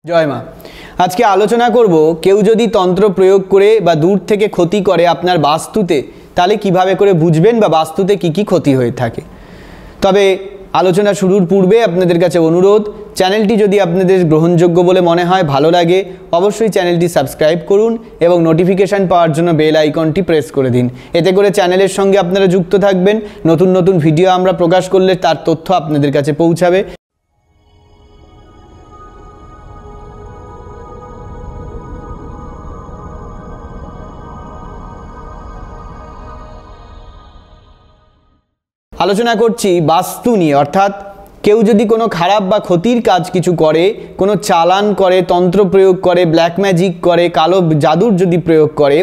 জয় মা। আজকে আলোচনা করব কেউ যদি তন্ত্র প্রয়োগ করে বা দূর থেকে ক্ষতি করে আপনার বাস্তুতে, তাহলে কিভাবে করে বুঝবেন বা বাস্তুতে কি কি ক্ষতি হয়ে থাকে। তবে আলোচনা শুরুর পূর্বে আপনাদের কাছে অনুরোধ, চ্যানেলটি যদি আপনাদের গ্রহণযোগ্য বলে মনে হয়, ভালো লাগে, অবশ্যই চ্যানেলটি সাবস্ক্রাইব করুন এবং নোটিফিকেশান পাওয়ার জন্য বেল আইকনটি প্রেস করে দিন। এতে করে চ্যানেলের সঙ্গে আপনারা যুক্ত থাকবেন, নতুন নতুন ভিডিও আমরা প্রকাশ করলে তার তথ্য আপনাদের কাছে পৌঁছাবে। আলোচনা করছি বাস্তু নিয়ে, অর্থাৎ কেউ যদি কোনো খারাপ বা ক্ষতির কাজ কিছু করে, কোনো চালান করে, তন্ত্র প্রয়োগ করে, ব্ল্যাক ম্যাজিক করে, কালো জাদুর যদি প্রয়োগ করে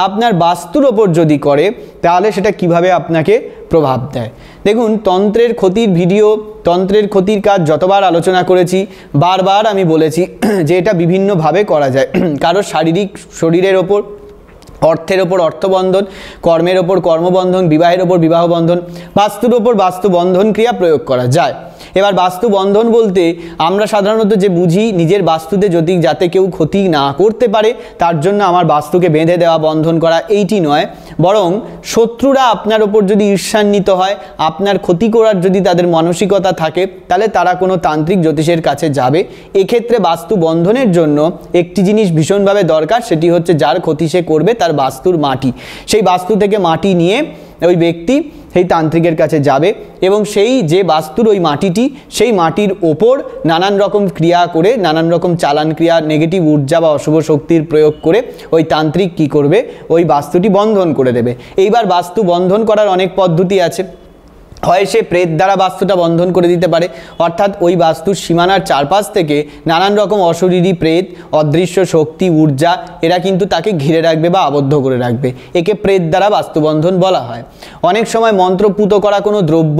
আপনার বাস্তুর ওপর যদি করে, তাহলে সেটা কিভাবে আপনাকে প্রভাব দেয়। দেখুন, তন্ত্রের ক্ষতির ভিডিও, তন্ত্রের ক্ষতির কাজ যতবার আলোচনা করেছি, বারবার আমি বলেছি যে এটা বিভিন্নভাবে করা যায়। কারোর শরীরের ওপর, অর্থের ওপর অর্থবন্ধন, কর্মের ওপর কর্মবন্ধন, বিবাহের ওপর বিবাহ বন্ধন, বাস্তুর ওপর বাস্তু বন্ধন ক্রিয়া প্রয়োগ করা যায়। এবার বাস্তু বন্ধন বলতে আমরা সাধারণত যে বুঝি, নিজের বাস্তুতে যদি যাতে কেউ ক্ষতি না করতে পারে তার জন্য আমার বাস্তুকে বেঁধে দেওয়া, বন্ধন করা, এইটি নয়, বরং শত্রুরা আপনার ওপর যদি ঈর্ষান্বিত হয়, আপনার ক্ষতি করার যদি তাদের মানসিকতা থাকে, তাহলে তারা কোনো তান্ত্রিক জ্যোতিষের কাছে যাবে। এক্ষেত্রে বাস্তু বন্ধনের জন্য একটি জিনিস ভীষণভাবে দরকার, সেটি হচ্ছে যার ক্ষতি সে করবে তার বাস্তুর মাটি। সেই বাস্তু থেকে মাটি নিয়ে ওই ব্যক্তি সেই তান্ত্রিকের কাছে যাবে এবং সেই যে বাস্তুর ওই মাটিটি, সেই মাটির ওপর নানান রকম ক্রিয়া করে, নানান রকম চালান ক্রিয়া, নেগেটিভ ঊর্জা বা অশুভ শক্তির প্রয়োগ করে ওই তান্ত্রিক কি করবে, ওই বাস্তুটি বন্ধন করে দেবে। এইবার বাস্তু বন্ধন করার অনেক পদ্ধতি আছে। হয় সে প্রেত দ্বারা বাস্তুটা বন্ধন করে দিতে পারে, অর্থাৎ ওই বাস্তুর সীমানার চারপাশ থেকে নানান রকম অশরীরী প্রেত, অদৃশ্য শক্তি, ঊর্জা, এরা কিন্তু তাকে ঘিরে রাখবে বা আবদ্ধ করে রাখবে। একে প্রেত দ্বারা বাস্তুবন্ধন বলা হয়। অনেক সময় মন্ত্রপুত করা কোনো দ্রব্য,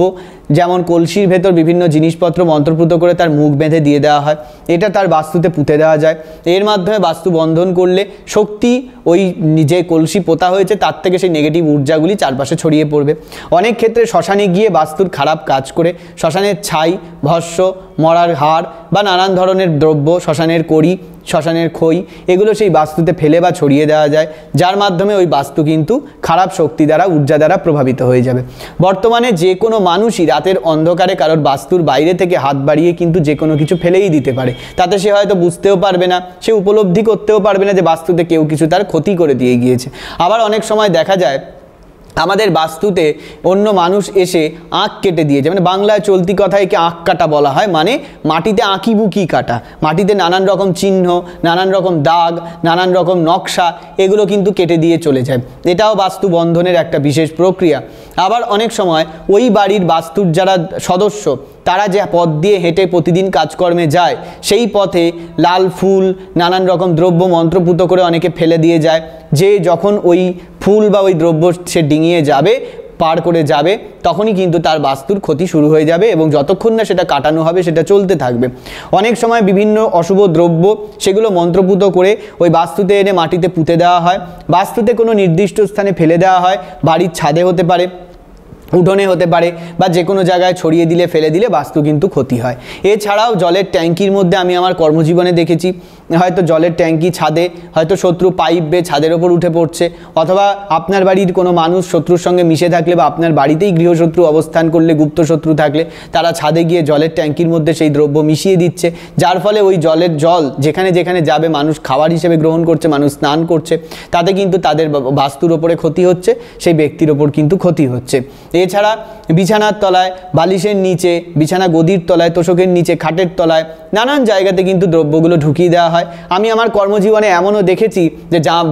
যেমন কলসির ভেতর বিভিন্ন জিনিসপত্র মন্ত্রপুত করে তার মুখ বেঁধে দিয়ে দেওয়া হয়, এটা তার বাস্তুতে পুঁতে দেওয়া যায়। এর মাধ্যমে বাস্তু বন্ধন করলে শক্তি ওই যে কলসি পোতা হয়েছে তার থেকে সেই নেগেটিভ ঊর্জাগুলি চারপাশে ছড়িয়ে পড়বে। অনেক ক্ষেত্রে শ্মশানে গিয়ে বাস্তুর খারাপ কাজ করে, শ্মশানের ছাই, ভস্য, মরার হাড় বা নানান ধরনের দ্রব্য, শ্মশানের কড়ি, শ্মশানের খই, এগুলো সেই বাস্তুতে ফেলে বা ছড়িয়ে দেওয়া যায়, যার মাধ্যমে ওই বাস্তু কিন্তু খারাপ শক্তি দ্বারা, ঊর্জা দ্বারা প্রভাবিত হয়ে যাবে। বর্তমানে যে কোনো মানুষই রাতের অন্ধকারে কারোর বাস্তুর বাইরে থেকে হাত বাড়িয়ে কিন্তু যে কোনো কিছু ফেলেই দিতে পারে। তাতে সে হয়তো বুঝতেও পারবে না, সে উপলব্ধি করতেও পারবে না যে বাস্তুতে কেউ কিছু তার ক্ষতি করে দিয়ে গিয়েছে। আবার অনেক সময় দেখা যায় আমাদের বাস্তুতে অন্য মানুষ এসে আঁক কেটে দিয়েছে, মানে বাংলায় চলতি কথায় একে আঁক কাটা বলা হয়, মানে মাটিতে আঁকিবুকি কাটা, মাটিতে নানান রকম চিহ্ন, নানান রকম দাগ, নানান রকম নকশা, এগুলো কিন্তু কেটে দিয়ে চলে যায়। এটাও বাস্তু বন্ধনের একটা বিশেষ প্রক্রিয়া। আবার অনেক সময় ওই বাড়ির বাস্তুর যারা সদস্য, তারা যে পথ দিয়ে হেঁটে প্রতিদিন কাজকর্মে যায়, সেই পথে লাল ফুল, নানান রকম দ্রব্য মন্ত্রপুত করে অনেকে ফেলে দিয়ে যায়। যে যখন ওই ফুল বা ওই দ্রব্য সে ডিঙিয়ে যাবে, পার করে যাবে, তখনই কিন্তু তার বাস্তুর ক্ষতি শুরু হয়ে যাবে এবং যতক্ষণ না সেটা কাটানো হবে সেটা চলতে থাকবে। অনেক সময় বিভিন্ন অশুভ দ্রব্য, সেগুলো মন্ত্রপুত করে ওই বাস্তুতে এনে মাটিতে পুঁতে দেওয়া হয়, বাস্তুতে কোনো নির্দিষ্ট স্থানে ফেলে দেওয়া হয়, বাড়ির ছাদে হতে পারে, উঠোনে হতে পারে, বা যে কোনো জায়গায় ছড়িয়ে দিলে, ফেলে দিলে বাস্তু কিন্তু ক্ষতি হয়। এছাড়াও জলের ট্যাঙ্কির মধ্যে আমি আমার কর্মজীবনে দেখেছি, হয়তো জলের ট্যাঙ্কি ছাদে, হয়তো শত্রু পাইপ বেয়ে ছাদের ওপর উঠে পড়ছে, অথবা আপনার বাড়ির কোনো মানুষ শত্রুর সঙ্গে মিশে থাকলে বা আপনার বাড়িতেই গৃহশত্রু অবস্থান করলে, গুপ্ত শত্রু থাকলে, তারা ছাদে গিয়ে জলের ট্যাঙ্কির মধ্যে সেই দ্রব্য মিশিয়ে দিচ্ছে, যার ফলে ওই জলের জল যেখানে যেখানে যাবে, মানুষ খাবার হিসেবে গ্রহণ করছে, মানুষ স্নান করছে, তাতে কিন্তু তাদের বাস্তুর ওপরে ক্ষতি হচ্ছে, সেই ব্যক্তির ওপর কিন্তু ক্ষতি হচ্ছে। এছাড়া বিছানার তলায়, বালিশের নিচে, বিছানা গদির তলায়, তোষকের নিচে, খাটের তলায়, নানান জায়গাতে কিন্তু দ্রব্যগুলো ঢুকিয়ে দেওয়া হয়। আমি আমার কর্মজীবনে এমনও দেখেছি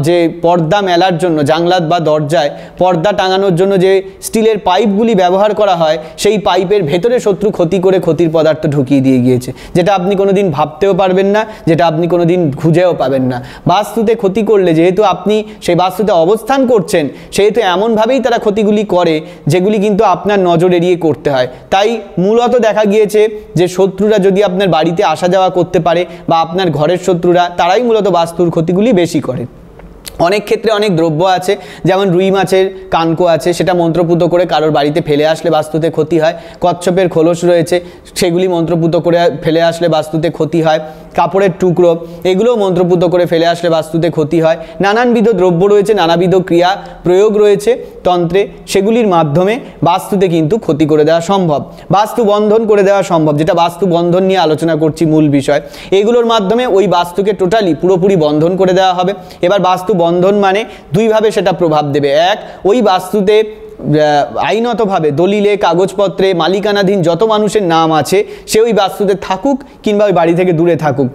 যে পর্দা মেলার জন্য, জানলা বা দরজায় পর্দা টাঙানোর জন্য যে স্টিলের পাইপগুলি ব্যবহার করা হয়, সেই পাইপের ভেতরে শত্রু ক্ষতি করে ক্ষতির পদার্থ ঢুকিয়ে দিয়ে গিয়েছে, যেটা আপনি কোনোদিন ভাবতেও পারবেন না, যেটা আপনি কোনোদিন খুঁজেও পাবেন না। বাস্তুতে ক্ষতি করলে, যেহেতু আপনি সেই বাস্তুতে অবস্থান করছেন, সেহেতু এমনভাবেই তারা ক্ষতিগুলি করে যেগুলি কিন্তু আপনার নজর এড়িয়ে করতে হয়। তাই মূলত দেখা গিয়েছে যে শত্রুরা যদি আপনার বাড়িতে আসা যাওয়া করতে পারে, বা আপনার ঘরের শত্রুরা, তারাই মূলত বাস্তুর ক্ষতিগুলি বেশি করে। অনেক ক্ষেত্রে অনেক দ্রব্য আছে, যেমন রুই মাছের কানকো আছে, সেটা মন্ত্রপুত করে কারোর বাড়িতে ফেলে আসলে বাস্তুতে ক্ষতি হয়। কচ্ছপের খোলস রয়েছে, সেগুলি মন্ত্রপুত করে ফেলে আসলে বাস্তুতে ক্ষতি হয়। কাপড়ের টুকরো, এগুলোও মন্ত্রপুত করে ফেলে আসলে বাস্তুতে ক্ষতি হয়। নানানবিধ দ্রব্য রয়েছে, নানাবিধ ক্রিয়া প্রয়োগ রয়েছে তন্ত্রে, সেগুলির মাধ্যমে বাস্তুতে কিন্তু ক্ষতি করে দেওয়া সম্ভব, বাস্তু বন্ধন করে দেওয়া সম্ভব, যেটা বাস্তু বন্ধন নিয়ে আলোচনা করছি মূল বিষয়। এগুলোর মাধ্যমে ওই বাস্তুকে টোটালি পুরোপুরি বন্ধন করে দেওয়া হবে। এবার বাস্তু বন্ধন মানে দুইভাবে সেটা প্রভাব দেবে। এক, ওই বাস্তুতে আইনতভাবে দলিলে কাগজপত্রে মালিকানাধীন যত মানুষের নাম আছে, সে ওই বাস্তুতে থাকুক কিংবা ওই বাড়ি থেকে দূরে থাকুক,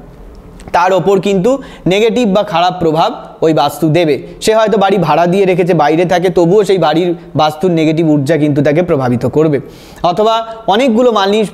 তার ওপর কিন্তু নেগেটিভ বা খারাপ প্রভাব ওই বাস্তু দেবে। সে হয়তো বাড়ি ভাড়া দিয়ে রেখেছে, বাইরে থাকে, তবুও সেই বাড়ির বাস্তুর নেগেটিভ ঊর্জা কিন্তু তাকে প্রভাবিত করবে। অথবা অনেকগুলো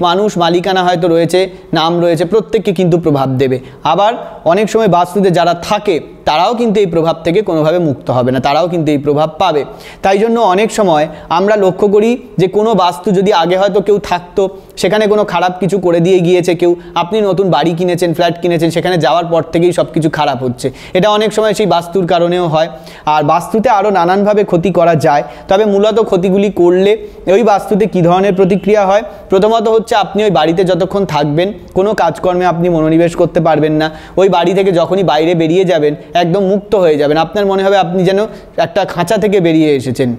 মানুষ মালিকানা হয়তো রয়েছে, নাম রয়েছে, প্রত্যেককে কিন্তু প্রভাব দেবে। আবার অনেক সময় বাস্তুতে যারা থাকে তারাও কিন্তু এই প্রভাব থেকে কোনোভাবে মুক্ত হবে না, তারাও কিন্তু এই প্রভাব পাবে। তাই জন্য অনেক সময় আমরা লক্ষ্য করি যে কোনো বাস্তু যদি আগে হয়তো কেউ থাকতো, সেখানে কোনো খারাপ কিছু করে দিয়ে গিয়েছে কেউ, আপনি নতুন বাড়ি কিনেছেন, ফ্ল্যাট কিনেছেন, সেখানে যাওয়ার পর থেকেই সব কিছু খারাপ হচ্ছে। এটা অনেক সময় সেই বাস্তুর কারণেও হয়। আর বাস্তুতে আরও নানানভাবে ক্ষতি করা যায়, তবে মূলত ক্ষতিগুলি করলে ওই বাস্তুতে কী ধরনের প্রতিক্রিয়া হয়? প্রথমত হচ্ছে আপনি ওই বাড়িতে যতক্ষণ থাকবেন কোনো কাজকর্মে আপনি মনোনিবেশ করতে পারবেন না। ওই বাড়ি থেকে যখনই বাইরে বেরিয়ে যাবেন একদম মুক্ত হয়ে যাবেন, আপনার মনে হবে আপনি যেন একটা খাঁচা থেকে বেরিয়ে এসেছেন।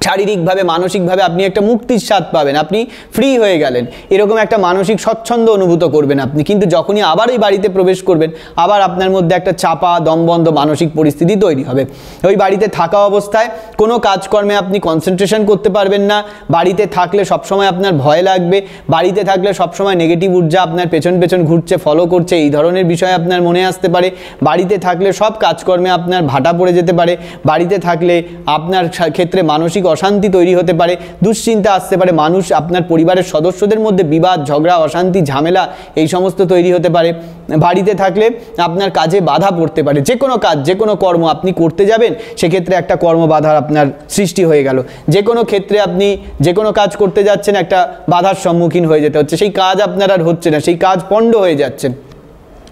শারীরিকভাবে মানসিকভাবে আপনি একটা মুক্তির স্বাদ পাবেন, আপনি ফ্রি হয়ে গেলেন, এরকম একটা মানসিক স্বচ্ছন্দ অনুভূত করবেন আপনি। কিন্তু যখনই আবার ওই বাড়িতে প্রবেশ করবেন, আবার আপনার মধ্যে একটা চাপা দমবন্ধ মানসিক পরিস্থিতি তৈরি হবে। ওই বাড়িতে থাকা অবস্থায় কোনো কাজকর্মে আপনি কনসেন্ট্রেশন করতে পারবেন না। বাড়িতে থাকলে সবসময় আপনার ভয় লাগবে, বাড়িতে থাকলে সবসময় নেগেটিভ ঊর্জা আপনার পেছন পেছন ঘুরছে, ফলো করছে, এই ধরনের বিষয় আপনার মনে আসতে পারে। বাড়িতে থাকলে সব কাজকর্মে আপনার ভাটা পড়ে যেতে পারে। বাড়িতে থাকলে আপনার ক্ষেত্রে মানসিক অশান্তি তৈরি হতে পারে, দুশ্চিন্তা আসতে পারে, মানুষ আপনার পরিবারের সদস্যদের মধ্যে বিবাদ ঝগড়া অশান্তি ঝামেলা এই সমস্ত তৈরি হতে পারে। বাড়িতে থাকলে আপনার কাজে বাধা পড়তে পারে, যে কোনো কাজ যে কোনো কর্ম আপনি করতে যাবেন সেক্ষেত্রে একটা কর্মবাধার আপনার সৃষ্টি হয়ে গেল। যে কোনো ক্ষেত্রে আপনি যে কোনো কাজ করতে যাচ্ছেন একটা বাধার সম্মুখীন হয়ে যেতে হচ্ছে, সেই কাজ আপনার আর হচ্ছে না, সেই কাজ পণ্ড হয়ে যাচ্ছে,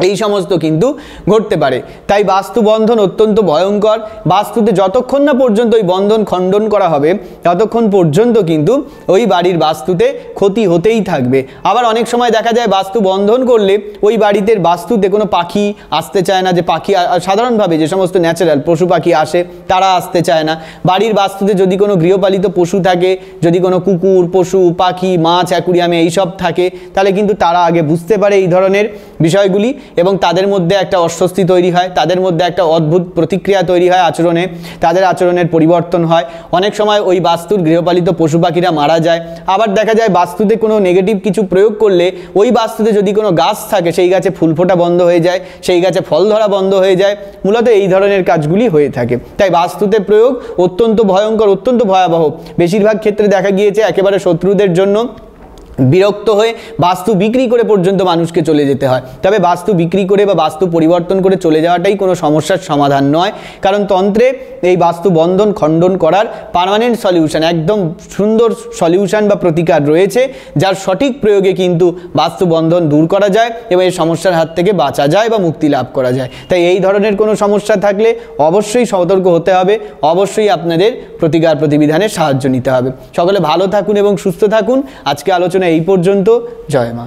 এই সমস্ত কিন্তু ঘটতে পারে। তাই বাস্তু বন্ধন অত্যন্ত ভয়ঙ্কর। বাস্তুতে যতক্ষণ না পর্যন্ত ওই বন্ধন খণ্ডন করা হবে ততক্ষণ পর্যন্ত কিন্তু ওই বাড়ির বাস্তুতে ক্ষতি হতেই থাকবে। আবার অনেক সময় দেখা যায় বাস্তু বন্ধন করলে ওই বাড়িতে বাস্তুতে কোনো পাখি আসতে চায় না, যে পাখি সাধারণভাবে যে সমস্ত ন্যাচারাল পশু পাখি আসে তারা আসতে চায় না। বাড়ির বাস্তুতে যদি কোনো গৃহপালিত পশু থাকে, যদি কোনো কুকুর পশু পাখি মাছ অ্যাকুরিয়ামে এইসব থাকে, তাহলে কিন্তু তারা আগে বুঝতে পারে এই ধরনের বিষয়গুলি এবং তাদের মধ্যে একটা অস্বস্তি তৈরি হয়, তাদের মধ্যে একটা অদ্ভুত প্রতিক্রিয়া তৈরি হয় আচরণে, তাদের আচরণের পরিবর্তন হয়। অনেক সময় ওই বাস্তুর গৃহপালিত পশু পাখিরা মারা যায়। আবার দেখা যায় বাস্তুতে কোনো নেগেটিভ কিছু প্রয়োগ করলে ওই বাস্তুতে যদি কোনো গাছ থাকে সেই গাছে ফুল ফোটা বন্ধ হয়ে যায়, সেই গাছে ফল ধরা বন্ধ হয়ে যায়। মূলত এই ধরনের কাজগুলি হয়ে থাকে। তাই বাস্তুতে প্রয়োগ অত্যন্ত ভয়ঙ্কর, অত্যন্ত ভয়াবহ। বেশিরভাগ ক্ষেত্রে দেখা গিয়েছে একেবারে শত্রুদের জন্য বিরক্ত হয়ে বাস্তু বিক্রি করে পর্যন্ত মানুষকে চলে যেতে হয়। তবে বাস্তু বিক্রি করে বা বাস্তু পরিবর্তন করে চলে যাওয়াটাই কোনো সমস্যার সমাধান নয়, কারণ তন্ত্রে এই বাস্তু বন্ধন খণ্ডন করার পার্মানেন্ট সলিউশন, একদম সুন্দর সলিউশন বা প্রতিকার রয়েছে, যার সঠিক প্রয়োগে কিন্তু বাস্তু বন্ধন দূর করা যায় এবং এই সমস্যার হাত থেকে বাঁচা যায় বা মুক্তি লাভ করা যায়। তাই এই ধরনের কোনো সমস্যা থাকলে অবশ্যই সতর্ক হতে হবে, অবশ্যই আপনাদের প্রতিকার প্রতিবিধানের সাহায্য নিতে হবে। সকলে ভালো থাকুন এবং সুস্থ থাকুন। আজকে আলোচনা এই পর্যন্ত। জয় মা।